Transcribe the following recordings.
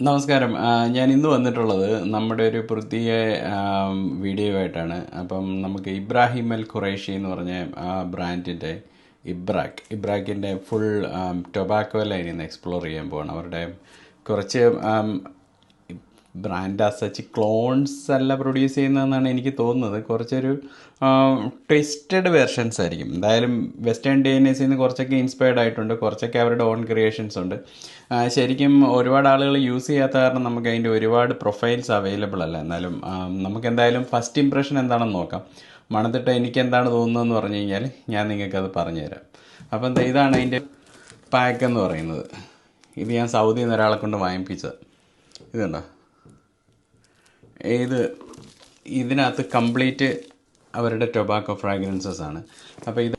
നമസ്കാരം. ഞാൻ ഇന്ന് വന്നിട്ടുള്ളത് നമ്മുടെ ഒരു പുതിയ വീഡിയോ ആയിട്ടാണ്. അപ്പം നമുക്ക് ഇബ്രാഹിം അൽ ഖുറൈഷി എന്ന് പറഞ്ഞ ആ ബ്രാൻഡിൻ്റെ ഇബ്രാക്കിൻ്റെ ഫുൾ ടൊബാക്കോ ലൈൻ ഇന്ന് എക്സ്പ്ലോർ ചെയ്യാൻ പോവാണ്. അവരുടെ കുറച്ച് ബ്രാൻഡ് സച്ച് ക്ലോൺസ് അല്ല പ്രൊഡ്യൂസ് ചെയ്യുന്നതെന്നാണ് എനിക്ക് തോന്നുന്നത്. കുറച്ചൊരു ട്വിസ്റ്റഡ് വെർഷൻസ് ആയിരിക്കും. എന്തായാലും വെസ്റ്റേൺ ഡിഎൻഎസിൽ നിന്ന് കുറച്ചൊക്കെ ഇൻസ്പയർഡ് ആയിട്ടുണ്ട്, കുറച്ചൊക്കെ അവരുടെ ഓൺ ക്രിയേഷൻസ് ഉണ്ട്. ശരിക്കും ഒരുപാട് ആളുകൾ യൂസ് ചെയ്യാത്ത കാരണം നമുക്ക് അതിൻ്റെ ഒരുപാട് പ്രൊഫൈൽസ് അവൈലബിൾ അല്ല. എന്നാലും നമുക്ക് എന്തായാലും ഫസ്റ്റ് ഇംപ്രഷൻ എന്താണെന്ന് നോക്കാം. മണത്തിട്ട് എനിക്ക് എന്താണ് തോന്നുന്നതെന്ന് പറഞ്ഞു കഴിഞ്ഞാൽ ഞാൻ നിങ്ങൾക്കത് പറഞ്ഞുതരാം. അപ്പം ഇതാണ് അതിൻ്റെ പാക്ക് എന്ന് പറയുന്നത്. ഇത് ഞാൻ സൗദിയിൽ നിന്ന് ഒരാളെ കൊണ്ട് വാങ്ങിപ്പിച്ചത്. ഇതുണ്ടോ, ഇതിനകത്ത് കംപ്ലീറ്റ് അവരുടെ ടൊബാക്കോ ഫ്രാഗ്രൻസസ് ആണ്. അപ്പോൾ ഇത്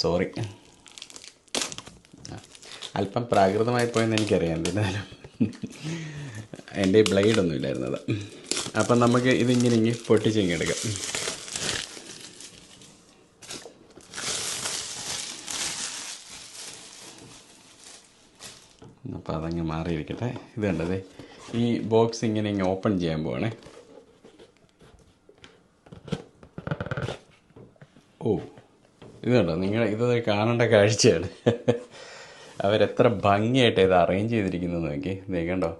സോറി, അല്പം പ്രാകൃതമായി പോയെന്ന് എനിക്കറിയാം. എന്തായാലും എൻ്റെ ബ്ലേഡൊന്നും ഇല്ലായിരുന്നത്. അപ്പം നമുക്ക് ഇതിങ്ങനെ പൊട്ടിച്ചിങ്ങെടുക്കാം. അപ്പോൾ അതങ്ങ് മാറിയിരിക്കട്ടെ. ഇത് കണ്ടതേ, ഈ ബോക്സ് ഇങ്ങനെ ഓപ്പൺ ചെയ്യാൻ പോവാണേ. ഇത് കണ്ടോ, നിങ്ങൾ ഇത് കാണേണ്ട കാഴ്ചയാണ്. അവരെത്ര ഭംഗിയായിട്ട് ഇത് അറേഞ്ച് ചെയ്തിരിക്കുന്നത് നോക്കി. ഇത് കണ്ടോ,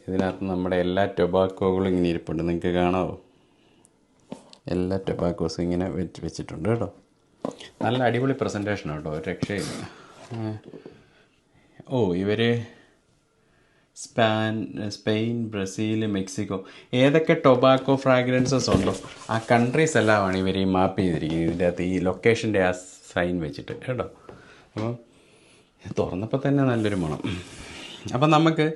ഇതിനകത്ത് നമ്മുടെ എല്ലാ ടൊബാക്കോകളും ഇങ്ങനെ ഇരിപ്പുണ്ട്. നിങ്ങൾക്ക് കാണാമോ? എല്ലാ ടൊബാക്കോസും ഇങ്ങനെ വെച്ചിട്ടുണ്ട് കേട്ടോ. നല്ല അടിപൊളി പ്രസൻറ്റേഷൻ കേട്ടോ, ഒരു രക്ഷയില്ല. ഇവർ സ്പെയിൻ, ബ്രസീൽ, മെക്സിക്കോ, ഏതൊക്കെ ടൊബാക്കോ ഫ്രാഗ്രൻസസ് ഉണ്ടോ ആ കൺട്രീസ് എല്ലാമാണ് ഇവർ ഈ മാപ്പ് ചെയ്തിരിക്കുന്നത്. ഇതിൻ്റെ അകത്ത് ഈ ലൊക്കേഷൻ്റെ ആ സൈൻ വെച്ചിട്ട് കേട്ടോ. അപ്പം തുറന്നപ്പോൾ തന്നെ നല്ലൊരു മണം. അപ്പം നമുക്ക്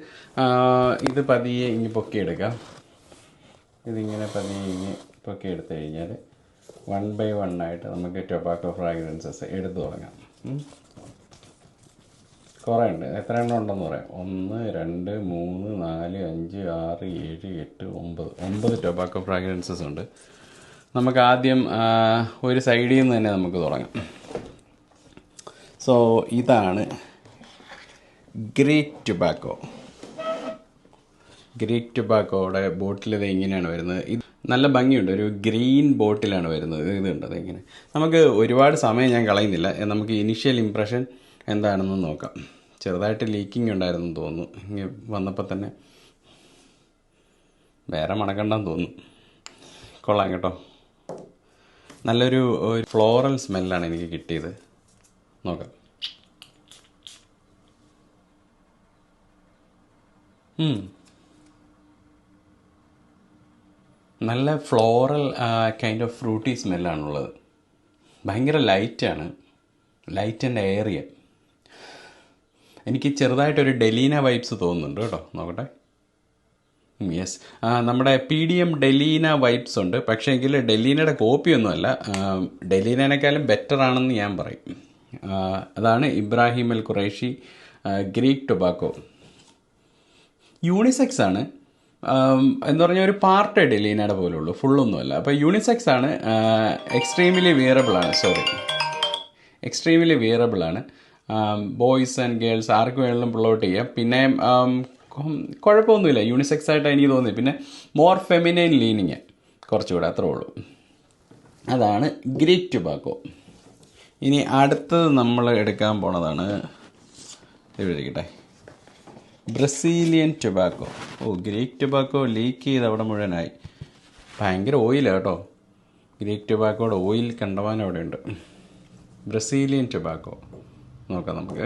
ഇത് പതിയെ ഇങ്ങ് പൊക്കിയെടുക്കാം. ഇതിങ്ങനെ പതിയെ ഇങ്ങ് പൊക്കിയെടുത്ത് കഴിഞ്ഞാൽ 1 by 1 ആയിട്ട് നമുക്ക് ടൊബാക്കോ ഫ്രാഗ്രൻസസ് എടുത്തു തുടങ്ങാം. കുറേ ഉണ്ട്. എത്ര എണ്ണം ഉണ്ടെന്ന് പറയാം. 1 2 3 4 5 6 7 8 9 ടൊബാക്കോ ഫ്രാഗ്രൻസസ് ഉണ്ട്. നമുക്ക് ആദ്യം ഒരു സൈഡിൽ നിന്ന് തന്നെ നമുക്ക് തുടങ്ങാം. സോ ഇതാണ് ഗ്രീക്ക് ടൊബാക്കോയുടെ ബോട്ടിൽ. ഇത് ഇങ്ങനെയാണ് വരുന്നത്. ഇത് നല്ല ഭംഗിയുണ്ട്. ഒരു ഗ്രീൻ ബോട്ടിലാണ് വരുന്നത്. ഇത് കണ്ടത് ഇങ്ങനെ. നമുക്ക് ഒരുപാട് സമയം ഞാൻ കളയുന്നില്ല. നമുക്ക് ഇനിഷ്യൽ ഇംപ്രഷൻ എന്താണെന്ന് നോക്കാം. ചെറുതായിട്ട് ലീക്കിംഗ് ഉണ്ടായിരുന്നു തോന്നുന്നു. ഇങ്ങനെ വന്നപ്പോൾ തന്നെ വേറെ മണക്കണ്ടെന്ന് തോന്നുന്നു. കൊള്ളാം കേട്ടോ. നല്ലൊരു ഫ്ലോറൽ സ്മെല്ലാണ് എനിക്ക് കിട്ടിയത്. നോക്കാം. നല്ല ഫ്ലോറൽ കൈൻഡ് ഓഫ് ഫ്രൂട്ടി സ്മെല്ലാണുള്ളത്. ഭയങ്കര ലൈറ്റാണ്, ലൈറ്റ് ആൻഡ് എയറിയ. എനിക്ക് ചെറുതായിട്ടൊരു ഡെലീന വൈബ്സ് തോന്നുന്നുണ്ട് കേട്ടോ. നോക്കട്ടെ. യെസ്, നമ്മുടെ PDM ഡെലീന വൈബ്സ് ഉണ്ട്. പക്ഷേ എങ്കിൽ ഡെലീനയുടെ കോപ്പിയൊന്നുമല്ല. ഡെലീനേക്കാളും ബെറ്റർ ആണെന്ന് ഞാൻ പറയും. അതാണ് ഇബ്രാഹിം അൽ ഖുറൈഷി ഗ്രീക്ക് ടൊബാക്കോ. യൂണിസെക്സ് ആണ് എന്ന് പറഞ്ഞാൽ ഒരു പാർട്ട് ഡെലീനയുടെ പോലെ ഉള്ളൂ, ഫുള്ളൊന്നുമല്ല. അപ്പോൾ യൂണിസെക്സ് ആണ്. എക്സ്ട്രീംലി വിയറബിൾ ആണ്. ബോയ്സ് ആൻഡ് ഗേൾസ് ആർക്ക് വേണമെങ്കിലും പുൾ ഔട്ട് ചെയ്യാം. പിന്നെ കുഴപ്പമൊന്നുമില്ല, യൂണിസെക്സ് ആയിട്ട് എനിക്ക് തോന്നി. പിന്നെ മോർ ഫെമിനൈൻ ലീനിങ് കുറച്ചുകൂടെ, അത്രേ ഉള്ളൂ. അതാണ് ഗ്രീക്ക് ടൊബാക്കോ. ഇനി അടുത്തത് നമ്മൾ എടുക്കാൻ പോണതാണ്, എഴുതിക്കട്ടെ, Brazilian tobacco. Greek tobacco leak ചെയ്ത് അവിടെ മുഴുവനായി. ഭയങ്കര ഓയിലാണ് കേട്ടോ. ഗ്രീക്ക് ടൊബാക്കോയുടെ ഓയിൽ കണ്ടവാൻ അവിടെ ഉണ്ട്. ബ്രസീലിയൻ ടൊബാക്കോ നോക്കാം നമുക്ക്.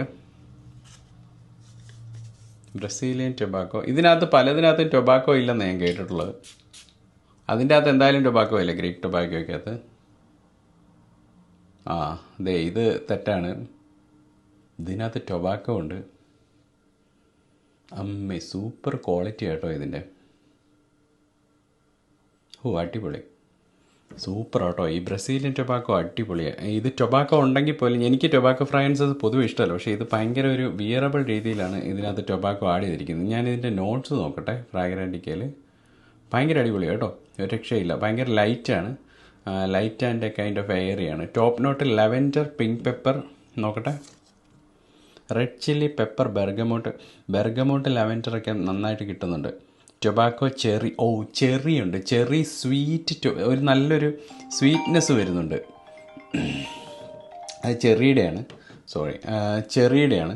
ബ്രസീലിയൻ ടൊബാക്കോ, ഇതിനകത്ത് പലതിനകത്തും ടൊബാക്കോ ഇല്ലെന്ന് ഞാൻ കേട്ടിട്ടുള്ളത്. അതിൻ്റെ അകത്ത് എന്തായാലും ടൊബാക്കോ ഇല്ല, ഗ്രീക്ക് ടൊബാക്കോയ്ക്കകത്ത്. ഇത് തെറ്റാണ്. ഇതിനകത്ത് ടൊബാക്കോ ഉണ്ട്. സൂപ്പർ ക്വാളിറ്റി കേട്ടോ ഇതിൻ്റെ. അടിപൊളി, സൂപ്പർ കേട്ടോ. ഈ ബ്രസീലിയൻ ടൊബാക്കോ അടിപൊളിയാണ്. ഇത് ടൊബാക്കോ ഉണ്ടെങ്കിൽ പോലും എനിക്ക് ടൊബാക്കോ ഫ്രാഗ്രൻസസ് പൊതുവെ ഇഷ്ടമല്ല. പക്ഷേ ഇത് ഭയങ്കര ഒരു വിയറബിൾ രീതിയിലാണ് ഇതിനകത്ത് ടൊബാക്കോ ആഡ് ചെയ്തിരിക്കുന്നത്. ഞാനിതിൻ്റെ നോട്ട്സ് നോക്കട്ടെ. ഫ്രാഗ്രൻറ്റിക്കൽ ഭയങ്കര അടിപൊളിയാണ് കേട്ടോ, ഒരു രക്ഷയില്ല. ഭയങ്കര ലൈറ്റാണ്, ലൈറ്റ് ആൻഡ് കൈൻഡ് ഓഫ് എയറിയാണ്. Top note lavender, pink pepper. നോക്കട്ടെ. റെഡ് ചില്ലി പെപ്പർ ബെർഗമോട്ട് ലാവൻഡറൊക്കെ നന്നായിട്ട് കിട്ടുന്നുണ്ട്. ടൊബാക്കോ ചെറി, ചെറി ഉണ്ട്. ചെറി സ്വീറ്റ്, ഒരു നല്ലൊരു സ്വീറ്റ്നെസ് വരുന്നുണ്ട്. അത് ചെറിയുടെയാണ്, ചെറിയുടെയാണ്.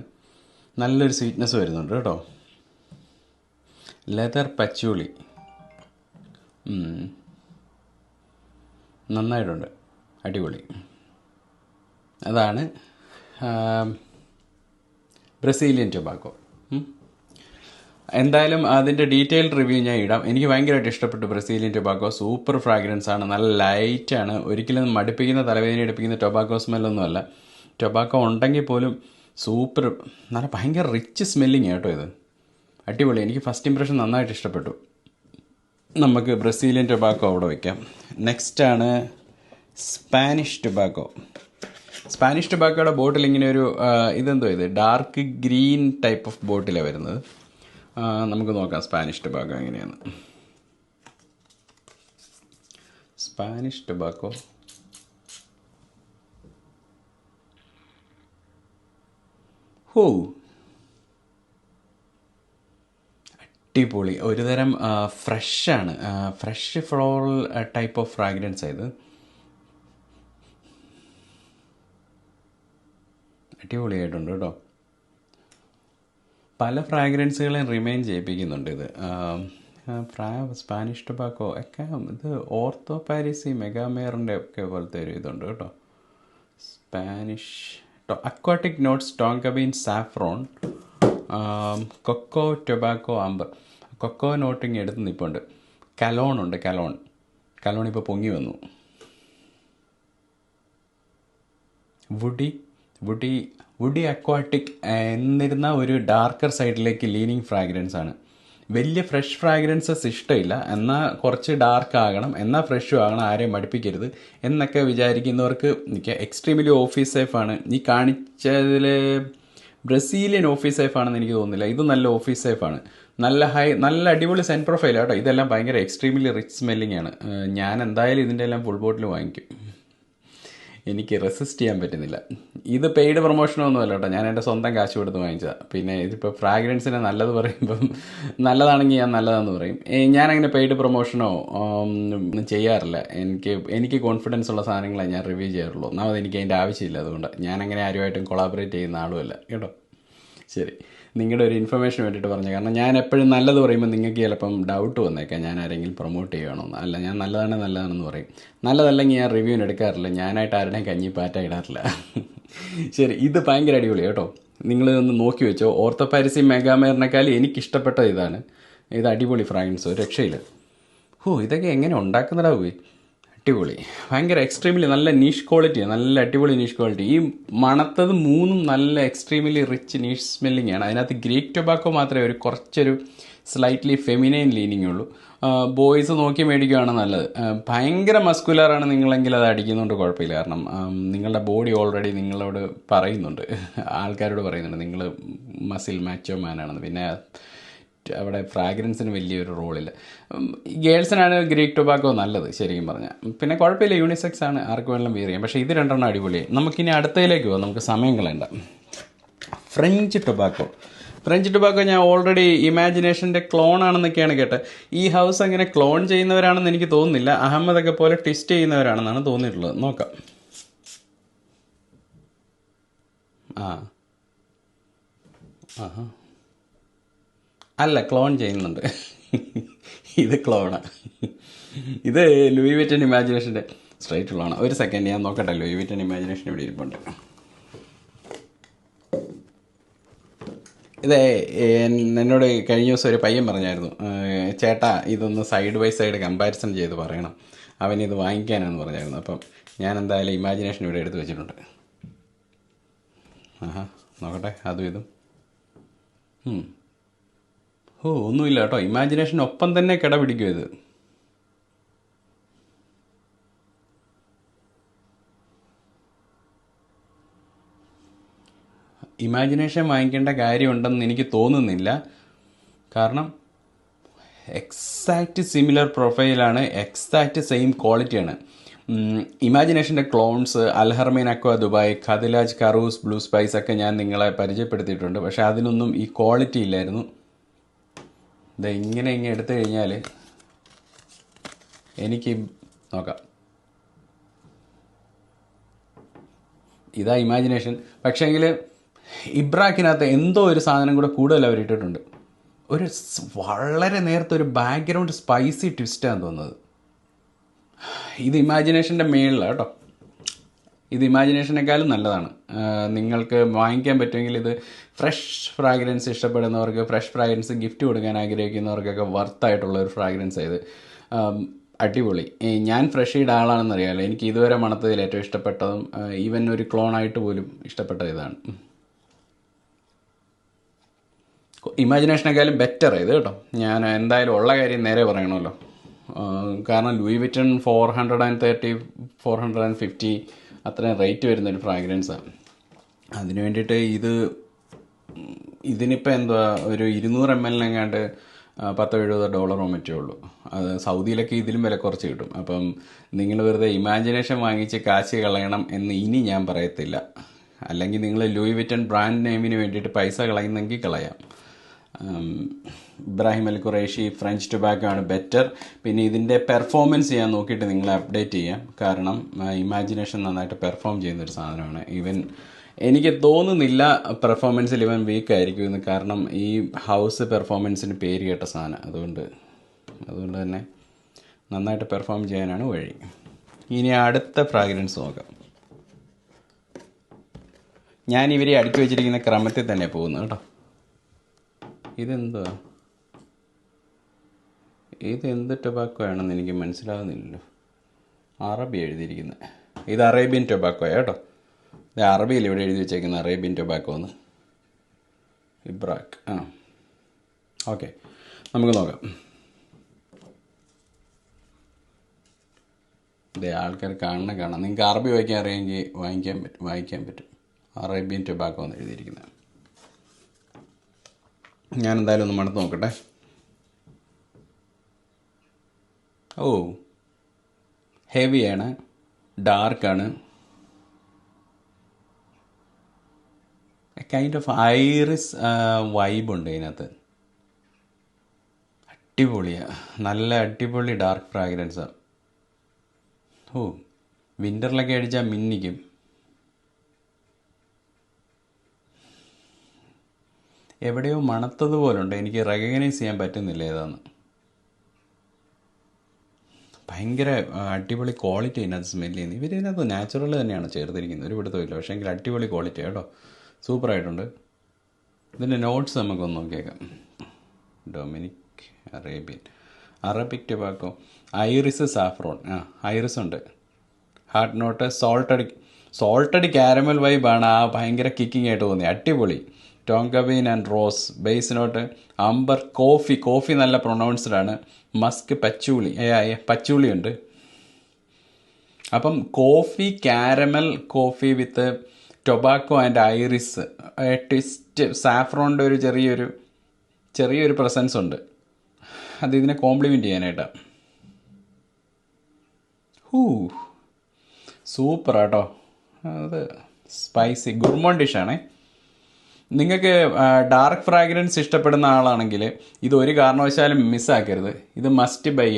നല്ലൊരു സ്വീറ്റ്നെസ് വരുന്നുണ്ട് കേട്ടോ. ലെതർ പച്ചൂളി നന്നായിട്ടുണ്ട്, അടിപൊളി. അതാണ് ബ്രസീലിയൻ ടൊബാക്കോ. എന്തായാലും അതിൻ്റെ ഡീറ്റെയിൽഡ് റിവ്യൂ ഞാൻ ഇടാം. എനിക്ക് ഭയങ്കരമായിട്ട് ഇഷ്ടപ്പെട്ടു ബ്രസീലിയൻ ടൊബാക്കോ. സൂപ്പർ ഫ്രാഗ്രൻസ് ആണ്, നല്ല ലൈറ്റാണ്, ഒരിക്കലും മടുപ്പിക്കുന്ന തലവേദന എടുപ്പിക്കുന്ന ടൊബാക്കോ സ്മെല്ലൊന്നുമല്ല. ടൊബാക്കോ ഉണ്ടെങ്കിൽ പോലും സൂപ്പർ, നല്ല ഭയങ്കര റിച്ച് സ്മെല്ലിങ് കേട്ടോ ഇത്. അടിപൊളി. എനിക്ക് ഫസ്റ്റ് ഇംപ്രഷൻ നന്നായിട്ട് ഇഷ്ടപ്പെട്ടു. നമുക്ക് ബ്രസീലിയൻ ടൊബാക്കോ അവിടെ വയ്ക്കാം. നെക്സ്റ്റാണ് സ്പാനിഷ് ടൊബാക്കോ. സ്പാനിഷ് ടൊബാക്കോയുടെ ബോട്ടിൽ ഇങ്ങനെ ഒരു ഇതെന്തോ ഇത് ഡാർക്ക് ഗ്രീൻ ടൈപ്പ് ഓഫ് ബോട്ടിലാണ് വരുന്നത്. നമുക്ക് നോക്കാം സ്പാനിഷ് ടൊബാക്കോ എങ്ങനെയാണ്. സ്പാനിഷ് ടൊബാക്കോ അടിപൊളി. ഒരുതരം ഫ്രഷാണ്, fresh floral type of fragrance ഇത്. അടിപൊളിയായിട്ടുണ്ട് കേട്ടോ. പല ഫ്രാഗ്രൻസുകളെയും റിമൈൻ ചെയ്യിപ്പിക്കുന്നുണ്ട് ഇത്. സ്പാനിഷ് ടൊബാക്കോ ഒക്കെ ഇത് ഓർത്തോ പാരിസി മെഗാമേറിൻ്റെ ഒക്കെ പോലത്തെ ഒരു ഇതുണ്ട് കേട്ടോ. Spanish aquatic notes tonka bean saffron cocoa tobacco amber. Cocoa നോട്ടിങ് എടുത്ത് നിൽപ്പുണ്ട്. കലോൺ ഉണ്ട്, കലോൺ ഇപ്പോൾ പൊങ്ങി വന്നു. വുഡി അക്വാട്ടിക് എന്നിരുന്ന ഒരു ഡാർക്കർ സൈഡിലേക്ക് ലീനിങ് ഫ്രാഗ്രൻസ് ആണ്. വലിയ ഫ്രഷ് ഫ്രാഗ്രൻസസ് ഇഷ്ടമില്ല, എന്നാൽ കുറച്ച് ഡാർക്ക് ആകണം, എന്നാൽ ഫ്രഷും ആകണം, ആരെയും മടുപ്പിക്കരുത് എന്നൊക്കെ വിചാരിക്കുന്നവർക്ക് എനിക്ക് എക്സ്ട്രീംലി ഓഫീസ് സേഫാണ്. ഈ കാണിച്ചതിൽ ബ്രസീലിയൻ ഓഫീസ് സേഫാണെന്ന് എനിക്ക് തോന്നുന്നില്ല. ഇത് നല്ല ഓഫീസ് സേഫാണ്. നല്ല അടിപൊളി സെൻറ്റ് പ്രൊഫൈൽ കേട്ടോ. ഇതെല്ലാം ഭയങ്കര എക്സ്ട്രീംലി റിച്ച് സ്മെല്ലിംഗ് ആണ്. ഞാൻ എന്തായാലും ഇതിൻ്റെ എല്ലാം ഫുൾ ബോട്ടിൽ വാങ്ങിക്കും. എനിക്ക് റെസിസ്റ്റ് ചെയ്യാൻ പറ്റുന്നില്ല. ഇത് പെയ്ഡ് പ്രൊമോഷനൊന്നും അല്ല കേട്ടോ, ഞാൻ എൻ്റെ സ്വന്തം കാശ് കൊടുത്ത് വാങ്ങിച്ചതാണ്. പിന്നെ ഇതിപ്പോൾ ഫ്രാഗ്രൻസിനെ നല്ലത് പറയുമ്പം നല്ലതാണെങ്കിൽ ഞാൻ നല്ലതാണെന്ന് പറയും. ഞാനങ്ങനെ പെയ്ഡ് പ്രൊമോഷനോ ഒന്നും ചെയ്യാറില്ല. എനിക്ക് കോൺഫിഡൻസ് ഉള്ള സാധനങ്ങളെ ഞാൻ റിവ്യൂ ചെയ്യാറുള്ളൂ. ഒന്നാമത് എനിക്ക് അതിൻ്റെ ആവശ്യമില്ല, അതുകൊണ്ട് ഞാനങ്ങനെ ആരുമായിട്ടും കൊളാബറേറ്റ് ചെയ്യുന്ന ആളുമല്ല കേട്ടോ. ശരി, നിങ്ങളുടെ ഒരു ഇൻഫർമേഷൻ വേണ്ടിയിട്ട് പറഞ്ഞു. കാരണം ഞാൻ എപ്പോഴും നല്ലത് പറയുമ്പോൾ നിങ്ങൾക്ക് ചിലപ്പം ഡൗട്ട് വന്നേക്കാം ഞാൻ ആരെങ്കിലും പ്രൊമോട്ട് ചെയ്യണമെന്ന്. അല്ല, ഞാൻ നല്ലതാണെന്ന് പറയും. നല്ലതല്ലെങ്കിൽ ഞാൻ റിവ്യൂവിന് എടുക്കാറില്ല. ഞാനായിട്ട് ആരുടെയും കഞ്ഞി പാറ്റ ഇടാറില്ല. ശരി, ഇത് ഭയങ്കര അടിപൊളി കേട്ടോ. നിങ്ങൾ ഒന്ന് നോക്കി വെച്ചോ. ഓർത്തോ പാരിസി മെഗാമേറിനേക്കാൾ എനിക്കിഷ്ടപ്പെട്ട ഇതാണ്. ഇത് അടിപൊളി ഫ്രാഗ്രൻസ്, ഒരു രക്ഷയില്ല. ഇതൊക്കെ എങ്ങനെ ഉണ്ടാക്കുന്നതാവേ? അടിപൊളി, ഭയങ്കര എക്സ്ട്രീംലി നല്ല നീഷ് ക്വാളിറ്റിയാണ്, നല്ല അടിപൊളി നീഷ് ക്വാളിറ്റി. ഈ മണത്തത് മൂന്നും നല്ല എക്സ്ട്രീംലി റിച്ച് നീഷ് സ്മെല്ലിംഗ് ആണ്. അതിനകത്ത് ഗ്രീക്ക് ടൊബാക്കോ മാത്രമേ ഒരു കുറച്ചൊരു സ്ലൈറ്റ്ലി ഫെമിനൈൻ ലീനിങ് ഉള്ളൂ. ബോയ്സ് നോക്കി മേടിക്കുകയാണ് നല്ലത്. ഭയങ്കര മസ്കുലറാണ് നിങ്ങളെങ്കിൽ അത് അടിക്കുന്നുണ്ട് കുഴപ്പമില്ല. കാരണം നിങ്ങളുടെ ബോഡി ഓൾറെഡി നിങ്ങളോട് പറയുന്നുണ്ട്, ആൾക്കാരോട് പറയുന്നുണ്ട് നിങ്ങൾ മസിൽ മാച്ചോ മാനാണെന്ന്. പിന്നെ അവിടെ ഫ്രാഗ്രൻസിന് വലിയൊരു റോളില്ല. ഗേൾസിനാണ് ഗ്രീക്ക് ടൊബാക്കോ നല്ലത് ശരിക്കും പറഞ്ഞാൽ. പിന്നെ കുഴപ്പമില്ല, യൂണിസെക്സ് ആണ്, ആർക്ക് വേണമെങ്കിലും വിയർ ചെയ്യാം. പക്ഷേ ഇത് രണ്ടെണ്ണം അടിപൊളിയായി. നമുക്കിനി അടുത്തതിലേക്ക് പോകാം, നമുക്ക് സമയം കളയണ്ട. ഫ്രഞ്ച് ടൊബാക്കോ ഞാൻ ഓൾറെഡി ഇമാജിനേഷൻ്റെ ക്ലോൺ ആണെന്നൊക്കെയാണ് കേട്ടത്. ഈ ഹൗസ് അങ്ങനെ ക്ലോൺ ചെയ്യുന്നവരാണെന്ന് എനിക്ക് തോന്നുന്നില്ല. അഹമ്മദൊക്കെ പോലെ ട്വിസ്റ്റ് ചെയ്യുന്നവരാണെന്നാണ് തോന്നിയിട്ടുള്ളത്. നോക്കാം. അല്ല, ക്ലോൺ ചെയ്യുന്നുണ്ട്. ഇത് ക്ലോണാണ്. ഇത് ലൂയി വിറ്റൻ ഇമാജിനേഷൻ്റെ സ്ട്രൈറ്റ് ഉള്ളതാണ്. ഒരു സെക്കൻഡ് ഞാൻ നോക്കട്ടെ. ലൂയി വിറ്റൻ ഇമാജിനേഷൻ ഇവിടെ ഇരിപ്പുണ്ട്. ഇത് എന്നോട് കഴിഞ്ഞ ദിവസം ഒരു പയ്യൻ പറഞ്ഞായിരുന്നു, ചേട്ടാ ഇതൊന്ന് സൈഡ് ബൈ സൈഡ് കമ്പാരിസൺ ചെയ്ത് പറയണം, അവനിത് വാങ്ങിക്കാനാണെന്ന് പറഞ്ഞായിരുന്നു. അപ്പം ഞാൻ എന്തായാലും ഇമാജിനേഷൻ ഇവിടെ എടുത്ത് വെച്ചിട്ടുണ്ട്. നോക്കട്ടെ, അതും ഇതും. ഒന്നുമില്ല കേട്ടോ. ഇമാജിനേഷൻ ഒപ്പം തന്നെ കിടപിടിക്കും ഇത്. ഇമാജിനേഷൻ വാങ്ങിക്കേണ്ട കാര്യമുണ്ടെന്ന് എനിക്ക് തോന്നുന്നില്ല. കാരണം എക്സാക്റ്റ് സിമിലർ പ്രൊഫൈലാണ്, എക്സാക്റ്റ് സെയിം ക്വാളിറ്റിയാണ്. ഇമാജിനേഷൻ്റെ clones, Al Haramain Aqua Dubai, Khadlaj, കറൂസ്, ബ്ലൂ സ്പൈസ് ഒക്കെ ഞാൻ നിങ്ങളെ പരിചയപ്പെടുത്തിയിട്ടുണ്ട്. പക്ഷേ അതിനൊന്നും ഈ ക്വാളിറ്റി ഇല്ലായിരുന്നു. ഇത് ഇങ്ങനെ എടുത്തു കഴിഞ്ഞാൽ എനിക്ക് നോക്കാം. ഇതാ ഇമാജിനേഷൻ. പക്ഷേങ്കിൽ ഇബ്രാക്കിനകത്ത് എന്തോ ഒരു സാധനം കൂടെ കൂടുതൽ അവർ ഇട്ടിട്ടുണ്ട്. ഒരു വളരെ നേരത്തെ ഒരു ബാക്ക്ഗ്രൗണ്ട് സ്പൈസി ട്വിസ്റ്റാണ് തോന്നുന്നത്. ഇത് ഇമാജിനേഷൻ്റെ മേളിലാണ് കേട്ടോ. ഇത് ഇമാജിനേഷനേക്കാളും നല്ലതാണ്. നിങ്ങൾക്ക് വാങ്ങിക്കാൻ പറ്റുമെങ്കിൽ ഇത് ഫ്രഷ് ഫ്രാഗ്രൻസ് ഇഷ്ടപ്പെടുന്നവർക്ക്, ഫ്രഷ് ഫ്രാഗ്രൻസ് ഗിഫ്റ്റ് കൊടുക്കാൻ ആഗ്രഹിക്കുന്നവർക്കൊക്കെ വർത്തായിട്ടുള്ള ഒരു ഫ്രാഗ്രൻസ് ഇത്. അടിപൊളി. ഞാൻ ഫ്രഷ് ചെയ്ത ആളാണെന്നറിയാമല്ലോ. എനിക്ക് ഇതുവരെ മണത്തതിൽ ഏറ്റവും ഇഷ്ടപ്പെട്ടതും ഈവൻ ഒരു ക്ലോണായിട്ട് പോലും ഇഷ്ടപ്പെട്ട ഇതാണ്. ഇമാജിനേഷനേക്കാളും ബെറ്റർ ഇത് കേട്ടോ. ഞാൻ എന്തായാലും ഉള്ള കാര്യം നേരെ പറയണമല്ലോ. കാരണം ലൂയി വിറ്റൺ 430, 450 അത്രയും റേറ്റ് വരുന്നൊരു ഫ്രാഗ്രൻസാണ്. അതിന് വേണ്ടിയിട്ട് ഇതിനിപ്പോൾ എന്തുവാ ഒരു 200 ml എങ്ങാണ്ട് $10-70 മറ്റേ ഉള്ളൂ. അത് സൗദിയിലൊക്കെ ഇതിലും വില കുറച്ച് കിട്ടും. അപ്പം നിങ്ങൾ വെറുതെ ഇമാജിനേഷൻ വാങ്ങിച്ച് കാശ് കളയണം എന്ന് ഇനി ഞാൻ പറയത്തില്ല. അല്ലെങ്കിൽ നിങ്ങൾ ലൂയി വിറ്റൺ ബ്രാൻഡ് നെയിമിന് വേണ്ടിയിട്ട് പൈസ കളയുന്നെങ്കിൽ കളയാം. ഇബ്രാഹിം അൽ ഖുറൈഷി ഫ്രഞ്ച് ടൊബാക്കോ ആണ് ബെറ്റർ. പിന്നെ ഇതിൻ്റെ പെർഫോമൻസ് ഞാൻ നോക്കിയിട്ട് നിങ്ങളെ അപ്ഡേറ്റ് ചെയ്യാം. കാരണം ഇമാജിനേഷൻ നന്നായിട്ട് പെർഫോം ചെയ്യുന്നൊരു സാധനമാണ്. ഈവൻ എനിക്ക് തോന്നുന്നില്ല പെർഫോമൻസിൽ ഇവൻ വീക്ക് ആയിരിക്കും എന്ന്. കാരണം ഈ ഹൗസ് പെർഫോമൻസിന് പേര് കേട്ട സാധനം. അതുകൊണ്ട് തന്നെ നന്നായിട്ട് പെർഫോം ചെയ്യാനാണ് വഴി. ഇനി അടുത്ത ഫ്രാഗ്രൻസ് നോക്കാം. ഞാൻ ഇവരെ അടുക്കി വെച്ചിരിക്കുന്ന ക്രമത്തിൽ തന്നെ പോകുന്നു കേട്ടോ. ഇതെന്ത് ടൊബാക്കോ ആണെന്ന് എനിക്ക് മനസ്സിലാകുന്നില്ലല്ലോ. അറബി എഴുതിയിരിക്കുന്നത്. ഇത് അറേബ്യൻ ടൊബാക്കോയാണ് കേട്ടോ. ഇത് അറബിയിൽ ഇവിടെ എഴുതി വെച്ചേക്കുന്നത് അറേബ്യൻ ടൊബാക്കോ എന്ന്. ഇബ്രാക്ക്. ഓക്കെ, നമുക്ക് നോക്കാം. ഇതേ ആൾക്കാർ കാണാം. നിങ്ങൾക്ക് അറബി വായിക്കാൻ അറിയാമെങ്കിൽ വായിക്കാൻ പറ്റും. അറേബ്യൻ ടൊബാക്കോ എന്ന് എഴുതിയിരിക്കുന്നത്. ഞാൻ എന്തായാലും ഒന്ന് മണത്ത് നോക്കട്ടെ. ഓ, ഹെവിയാണ്, ഡാർക്കാണ്. കൈൻഡ് ഓഫ് ഐറിസ് വൈബുണ്ട് ഇതിനകത്ത്. അടിപൊളിയാണ്, നല്ല അടിപൊളി ഡാർക്ക് ഫ്രാഗ്രൻസാണ്. ഓ, വിൻ്ററിലൊക്കെ അടിച്ചാൽ മിന്നിക്കും. എവിടെയോ മണത്തതുപോലുണ്ട്. എനിക്ക് റെക്കഗ്നൈസ് ചെയ്യാൻ പറ്റുന്നില്ല ഏതാന്ന്. ഭയങ്കര അടിപൊളി ക്വാളിറ്റി ഇതിനകത്ത് സ്മെല്ല് ചെയ്യുന്നത്. ഇവരിതിനകത്ത് നാച്ചുറൽ തന്നെയാണ് ചേർത്തിരിക്കുന്നത്, ഒരു പിടുത്തമില്ല. പക്ഷേ എങ്കിൽ അടിപൊളി ക്വാളിറ്റി കേട്ടോ, സൂപ്പറായിട്ടുണ്ട്. ഇതിൻ്റെ നോട്ട്സ് നമുക്കൊന്ന് നോക്കിയേക്കാം. Dominic Arabic tobacco, iris, saffron. Iris ഉണ്ട്. ഹാർട്ട് നോട്ട്, സോൾട്ടഡ് കാരമൽ വൈബാണ്. ഭയങ്കര കിക്കിംഗ് ആയിട്ട് തോന്നി. അടിപൊളി. Tonka bean and rose. Base note amber, coffee നല്ല പ്രൊണൗൺസ്ഡ് ആണ്. മസ്ക്, പച്ചൂളി ഉണ്ട്. അപ്പം coffee, caramel coffee with tobacco and iris, twist. സാഫ്രോണിൻ്റെ ഒരു ചെറിയൊരു പ്രസൻസ് ഉണ്ട്. അത് ഇതിനെ കോംപ്ലിമെൻറ്റ് ചെയ്യാനായിട്ടാണ്. സൂപ്പറാട്ടോ. അത് സ്പൈസി ഗുർമോൺ ഡിഷാണേ. നിങ്ങൾക്ക് ഡാർക്ക് ഫ്രാഗ്രൻസ് ഇഷ്ടപ്പെടുന്ന ആളാണെങ്കിൽ ഇത് ഒരു കാരണവശാലും മിസ്സാക്കരുത്. ഇത് മസ്റ്റ് ബൈ.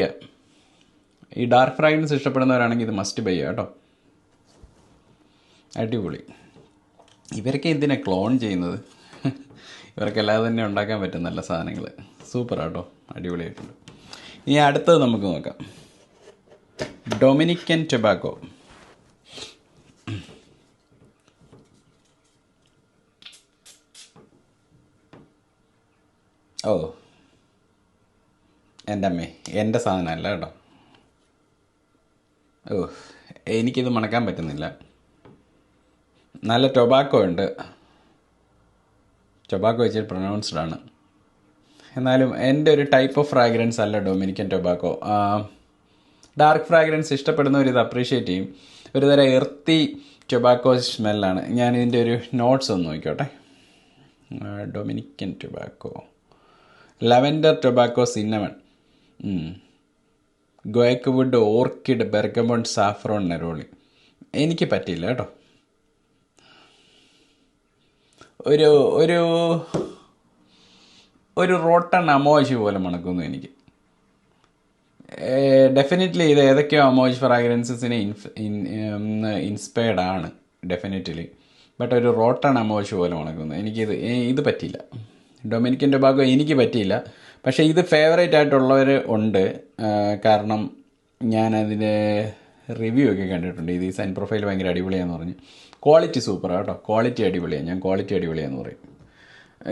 ഈ ഡാർക്ക് ഫ്രാഗ്രൻസ് ഇഷ്ടപ്പെടുന്നവരാണെങ്കിൽ ഇത് മസ്റ്റ് ബൈ കേട്ടോ. അടിപൊളി. ഇവരൊക്കെ എന്തിനാണ് ക്ലോൺ ചെയ്യുന്നത്? ഇവർക്കല്ലാതെ തന്നെ ഉണ്ടാക്കാൻ പറ്റും നല്ല സാധനങ്ങൾ. സൂപ്പറാട്ടോ, അടിപൊളിയായിട്ടുണ്ട്. ഇനി അടുത്തത് നമുക്ക് നോക്കാം. Dominican tobacco. ഓ, എൻ്റെ അമ്മേ, എൻ്റെ സാധനമല്ല കേട്ടോ. എനിക്കിത് മണക്കാൻ പറ്റുന്നില്ല. നല്ല ടൊബാക്കോ ഉണ്ട്. ടൊബാക്കോ വെച്ചിട്ട് പ്രൊനൗൺസ്ഡ് ആണ്. എന്നാലും എൻ്റെ ഒരു ടൈപ്പ് ഓഫ് ഫ്രാഗ്രൻസ് അല്ല ഡൊമിനിക്കൻ ടൊബാക്കോ. ഡാർക്ക് ഫ്രാഗ്രൻസ് ഇഷ്ടപ്പെടുന്നവർ ഇത് അപ്രീഷിയേറ്റ് ചെയ്യും. ഒരു തരം എർത്തി ടൊബാക്കോ സ്മെല്ലാണ്. ഞാനിതിൻ്റെ ഒരു നോട്ട്സ് ഒന്ന് നോക്കിക്കോട്ടെ. Dominican tobacco, lavender, tobacco, cinnamon. Guaiac wood, orchid, bergamot, saffron, neroli. എനിക്ക് പറ്റിയില്ല കേട്ടോ. ഒരു ഒരു ഒരു റോട്ടൺ അമോജ് പോലെ മണക്കുന്നു എനിക്ക്. ഡെഫിനറ്റ്ലി ഇത് ഏതൊക്കെയോ അമോജ് ഫ്രാഗ്രൻസസിനെ ഇൻസ്പയർഡ് ആണ് ഡെഫിനറ്റ്ലി. ബട്ട് ഒരു റോട്ടൺ അമോജ് പോലെ മണക്കുന്നു. ഇത് പറ്റിയില്ല. ഡൊമിനിക്കൻ ടൊബാക്കോ എനിക്ക് പറ്റിയില്ല. പക്ഷേ ഇത് ഫേവറേറ്റ് ആയിട്ടുള്ളവർ ഉണ്ട്. കാരണം ഞാനതിൻ്റെ റിവ്യൂ ഒക്കെ കണ്ടിട്ടുണ്ട്. ഇത് ഈ സൈൻ പ്രൊഫൈൽ ഭയങ്കര അടിപൊളിയാന്ന് പറഞ്ഞ്. ക്വാളിറ്റി സൂപ്പറാണ് കേട്ടോ. ക്വാളിറ്റി അടിപൊളിയാണ്. ഞാൻ ക്വാളിറ്റി അടിപൊളിയാന്ന് പറയും.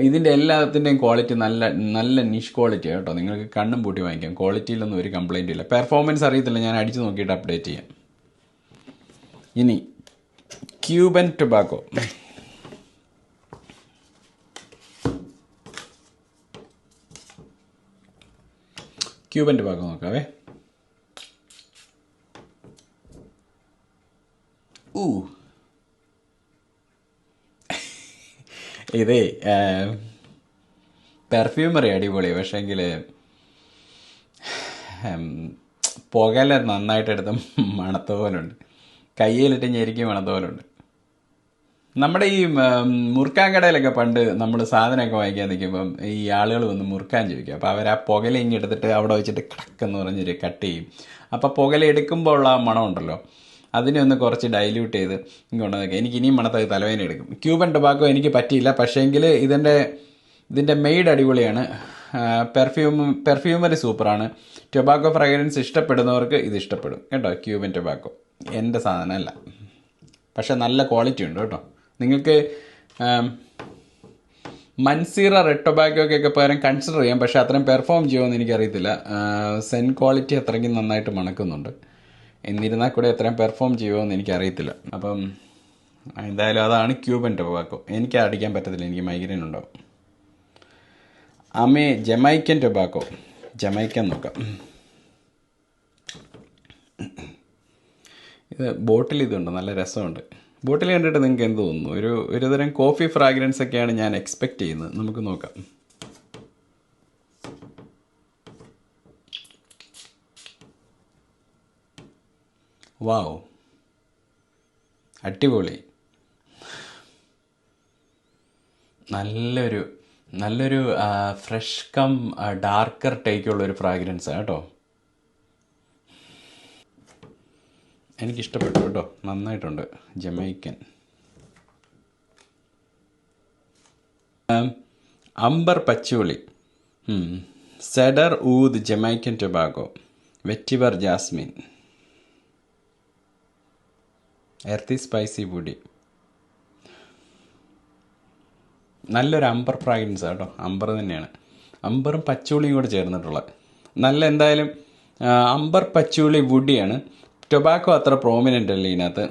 ഇതിൻ്റെ എല്ലാത്തിൻ്റെയും ക്വാളിറ്റി നല്ല നല്ല നിഷ് ക്വാളിറ്റിയാണ് കേട്ടോ. നിങ്ങൾക്ക് കണ്ണും പൂട്ടി വാങ്ങിക്കാം. ക്വാളിറ്റിയിലൊന്നും ഒരു കംപ്ലൈൻറ്റും ഇല്ല. പെർഫോമൻസ് അറിയത്തില്ല, ഞാൻ അടിച്ചു നോക്കിയിട്ട് അപ്ഡേറ്റ് ചെയ്യാം. ഇനി ക്യൂബൻ ടൊബാക്കോ. ക്യൂബൻ ടൊബാക്കോ നോക്കാവേ. ഇതേ പെർഫ്യൂമറി അടിപൊളിയാണ്. പക്ഷേങ്കിൽ പുകല നന്നായിട്ടെടുത്ത് മണത്ത പോലുണ്ട്. കയ്യിലിട്ട് ഞെരിക്കും മണത്ത പോലുണ്ട്. നമ്മുടെ ഈ മുറുക്കാൻ കടയിലൊക്കെ പണ്ട് നമ്മൾ സാധനമൊക്കെ വാങ്ങിക്കാൻ നിൽക്കുമ്പം ഈ ആളുകൾ വന്ന് മുറുക്കാൻ ചോദിക്കും. അപ്പോൾ അവർ ആ പുകല ഇങ്ങ് എടുത്തിട്ട് അവിടെ വെച്ചിട്ട് കിടക്കെന്ന് പറഞ്ഞൊരു കട്ട് ചെയ്യും. അപ്പോൾ പുകല എടുക്കുമ്പോൾ ഉള്ള ആ മണമുണ്ടല്ലോ, അതിനെ ഒന്ന് കുറച്ച് ഡൈല്യൂട്ട് ചെയ്ത് ഇങ്ങോട്ട് നോക്കുക. എനിക്ക് ഇനിയും മണത്തത് തലവേദന എടുക്കും. ക്യൂബൻ ടൊബാക്കോ എനിക്ക് പറ്റിയില്ല. പക്ഷേങ്കിൽ ഇതിൻ്റെ മെയ്ഡ് അടിപൊളിയാണ്. പെർഫ്യൂമറി സൂപ്പറാണ്. ടൊബാക്കോ ഫ്രാഗ്രൻസ് ഇഷ്ടപ്പെടുന്നവർക്ക് ഇത് ഇഷ്ടപ്പെടും കേട്ടോ. ക്യൂബൻ ടൊബാക്കോ എൻ്റെ സാധനമല്ല, പക്ഷെ നല്ല ക്വാളിറ്റി ഉണ്ട് കേട്ടോ. നിങ്ങൾക്ക് മൻസീറ റെഡ് ടൊബാക്കോക്കൊക്കെ പകരം കൺസിഡർ ചെയ്യാം. പക്ഷേ അത്രയും പെർഫോം ചെയ്യുമെന്ന് എനിക്കറിയത്തില്ല. സെൻ ക്വാളിറ്റി അത്രയ്ക്കും നന്നായിട്ട് മണക്കുന്നുണ്ട്. എന്നിരുന്നാൽ കൂടെ എത്രയും പെർഫോം ചെയ്യുമോ എനിക്കറിയത്തില്ല. അപ്പം എന്തായാലും അതാണ് ക്യൂബൻ ടൊബാക്കോ. എനിക്ക് അടിക്കാൻ പറ്റത്തില്ല, എനിക്ക് മൈഗ്രെയിൻ ഉണ്ടാവും. Jamaican tobacco. ജമൈക്കൻ നോക്കാം. ഇത് ബോട്ടിൽ ഇതുണ്ട്, നല്ല രസമുണ്ട്. ബോട്ടിൽ കണ്ടിട്ട് നിങ്ങൾക്ക് എന്ത് തോന്നുന്നു? ഒരു തരം കോഫി ഫ്രാഗ്രൻസ് ഒക്കെയാണ് ഞാൻ എക്സ്പെക്റ്റ് ചെയ്യുന്നത്. നമുക്ക് നോക്കാം. വാവ്, അടിപൊളി. നല്ലൊരു ഫ്രഷ് കം ഡാർക്കർ ടേക്കുള്ളൊരു ഫ്രാഗ്രൻസാണ് കേട്ടോ. എനിക്കിഷ്ടപ്പെട്ടു കേട്ടോ, നന്നായിട്ടുണ്ട്. Jamaican amber patchouli, cedar oud, Jamaican tobacco, vetiver jasmine, earthy spicy woody. നല്ലൊരു അംബർ ഫ്രാഗ്രൻസ് കേട്ടോ. അംബർ തന്നെയാണ്. അംബറും പച്ചോളിയും കൂടെ ചേർന്നിട്ടുള്ള നല്ല, എന്തായാലും അംബർ പച്ചോളി വുഡിയാണ്. ടൊബാക്കോ അത്ര പ്രോമിനൻ്റ് അല്ലേ ഇതിനകത്ത്.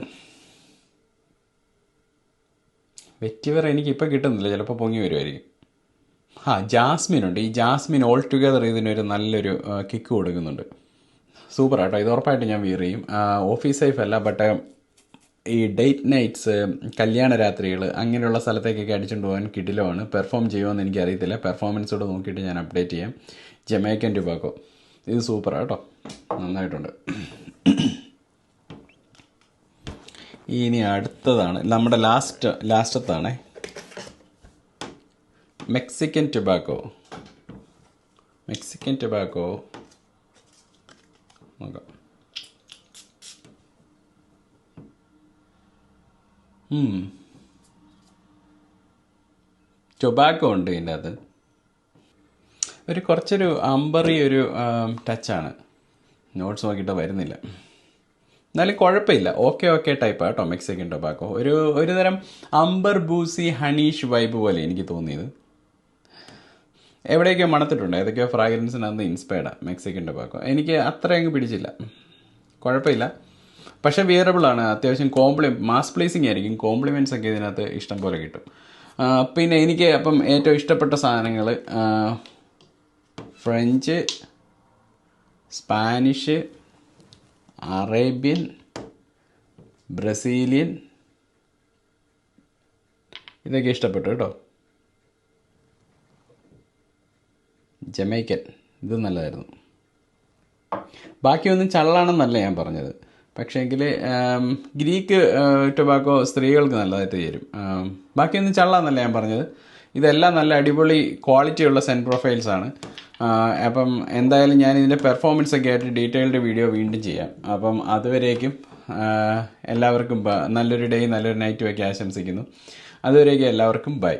വെറ്റിവർ എനിക്കിപ്പോൾ കിട്ടുന്നില്ല, ചിലപ്പോൾ പൊങ്ങി വരുമായിരിക്കും. ജാസ്മിനുണ്ട്. ഈ ജാസ്മിൻ ഓൾ ടുഗെദർ ഇതിനൊരു നല്ലൊരു കിക്ക് കൊടുക്കുന്നുണ്ട്. സൂപ്പറാട്ടോ. ഇത് ഉറപ്പായിട്ട് ഞാൻ വിയർ ചെയ്യും. ഓഫീസ് സേഫ് അല്ല, ബട്ട് ഈ ഡേറ്റ് നൈറ്റ്സ്, കല്യാണ രാത്രികൾ, അങ്ങനെയുള്ള സ്ഥലത്തേക്കൊക്കെ അടിച്ചുകൊണ്ട് പോകാൻ കിടിലമാണ്. പെർഫോം ചെയ്യുമെന്ന് എനിക്കറിയത്തില്ല. പെർഫോമൻസോട് നോക്കിയിട്ട് ഞാൻ അപ്ഡേറ്റ് ചെയ്യാം. ജമൈക്കൻ ടൊബാക്കോ ഇത് സൂപ്പറാണ് കേട്ടോ, നന്നായിട്ടുണ്ട്. ഇനി അടുത്തതാണ് നമ്മുടെ ലാസ്റ്റത്താണേ, മെക്സിക്കൻ ടൊബാക്കോ. നോക്കാം. ടൊബാക്കോ ഉണ്ട് ഇതിൻ്റെ അകത്ത്. കുറച്ചൊരു അമ്പറി ഒരു ടച്ചാണ്. നോട്ട്സ് നോക്കിയിട്ട് വരുന്നില്ല, എന്നാലും കുഴപ്പമില്ല. ഓക്കെ ടൈപ്പാണ് കേട്ടോ മെക്സിക്കൻ ടൊബാക്കോ. ഒരു തരം അംബർ ബൂസി ഹണീഷ് വൈബ് പോലെ എനിക്ക് തോന്നിയത്. എവിടെയൊക്കെയോ മണത്തിട്ടുണ്ട്, ഏതൊക്കെയോ ഫ്രാഗ്രൻസിനകത്ത് ഇൻസ്പയർഡാണ് മെക്സിക്കൻ ടൊബാക്കോ. എനിക്ക് അത്രയങ്ങ് പിടിച്ചില്ല, കുഴപ്പമില്ല. പക്ഷേ വിയറബിളാണ്. അത്യാവശ്യം മാസ് പ്ലേസിങ് ആയിരിക്കും. കോംപ്ലിമെൻറ്റ്സ് ഒക്കെ ഇതിനകത്ത് ഇഷ്ടം പോലെ കിട്ടും. പിന്നെ എനിക്ക് അപ്പം ഏറ്റവും ഇഷ്ടപ്പെട്ട സാധനങ്ങൾ ഫ്രഞ്ച്, സ്പാനിഷ്, അറേബ്യൻ, ബ്രസീലിയൻ, ഇതൊക്കെ ഇഷ്ടപ്പെട്ടു കേട്ടോ. ജമൈക്കൻ ഇത് നല്ലതായിരുന്നു. ബാക്കിയൊന്നും ചള്ളാണെന്നല്ല ഞാൻ പറഞ്ഞത്, പക്ഷേങ്കിൽ ഗ്രീക്ക് ടൊബാക്കോ സ്ത്രീകൾക്ക് നല്ലതായിട്ട് ചേരും. ബാക്കിയൊന്നും ചള്ളാന്നല്ല ഞാൻ പറഞ്ഞത്. ഇതെല്ലാം നല്ല അടിപൊളി ക്വാളിറ്റിയുള്ള സെൻറ്റ് പ്രൊഫൈൽസാണ്. അപ്പം എന്തായാലും ഞാൻ ഇതിൻ്റെ പെർഫോമൻസ് ഒക്കെ ആയിട്ട് ഡീറ്റെയിൽഡ് വീഡിയോ വീണ്ടും ചെയ്യാം. അപ്പം അതുവരേക്കും എല്ലാവർക്കും നല്ലൊരു ഡേ നല്ലൊരു നൈറ്റും ഒക്കെ ആശംസിക്കുന്നു. അതുവരേക്കും എല്ലാവർക്കും ബൈ.